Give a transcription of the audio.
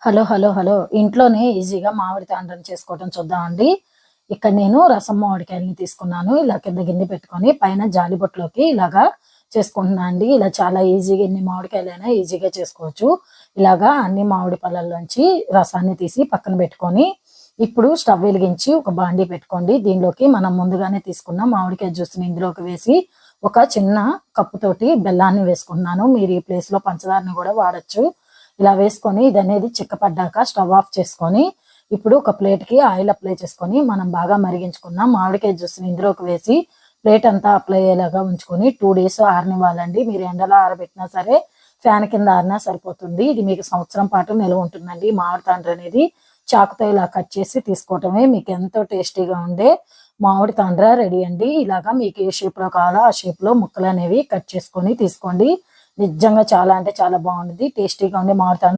Hello! Hello! Hello! ఇంట్లోనే ఈజీగా మామిడి తాండ్రం చేసుకోవటం చూద్దామండి. ఇక్కడ నేను రసం మామిడికాయలని తీసుకున్నాను. ఇలా కింద గిన్నె పెట్టుకొని పైన జాలిబొట్లోకి ఇలాగా చేసుకుంటున్నా అండి. ఇలా చాలా ఈజీగా ఎన్ని మామిడికాయలైనా ఈజీగా చేసుకోవచ్చు. ఇలాగా అన్ని మామిడి పళ్ళల్లోంచి రసాన్ని తీసి పక్కన పెట్టుకొని, ఇప్పుడు స్టవ్ వెలిగించి ఒక బాండీ పెట్టుకోండి. దీనిలోకి మనం ముందుగానే తీసుకున్న మామిడికాయ జ్యూస్‌ని ఇందులోకి వేసి, ఒక చిన్న కప్పుతోటి బెల్లాన్ని వేసుకుంటున్నాను. మీరు ఈ ప్లేస్‌లో పంచదారని గూడా వాడొచ్చు. ఇలా వేసుకొని ఇదనేది చిక్కపడ్డాక స్టవ్ ఆఫ్ చేసుకొని, ఇప్పుడు ఒక ప్లేట్‌కి ఆయిల్ అప్లై చేసుకొని, మనం బాగా మరిగించుకున్న మామిడికాయ జ్యూస్‌ని ఇందులోకి వేసి, ప్లేట్ అంతా అప్లై అయ్యేలాగా ఉంచుకొని 2 డేస్ ఆరనివ్వాలండి. మీరు ఎండలో ఆరబెట్టినా సరే, ఫ్యాన్ కింద ఆరినా సరిపోతుంది. ఇది మీకు సంవత్సరం పాటు నిల్వ ఉంటుందండి. మామిడి తాండ్ర అనేది చాకుతో ఇలా కట్ చేసి తీసుకోవటమే. మీకు ఎంతో టేస్టీగా ఉండే మామిడి తాండ్ర రెడీ అండి. ఇలాగా మీకు ఏ షేప్‌లో కావాలో ఆ షేప్‌లో ముక్కలనేవి కట్ చేసుకొని తీసుకోండి. నిజంగా చాలా అంటే చాలా బాగుంటుంది. టేస్టీగా ఉండే మామిడి తాండ్ర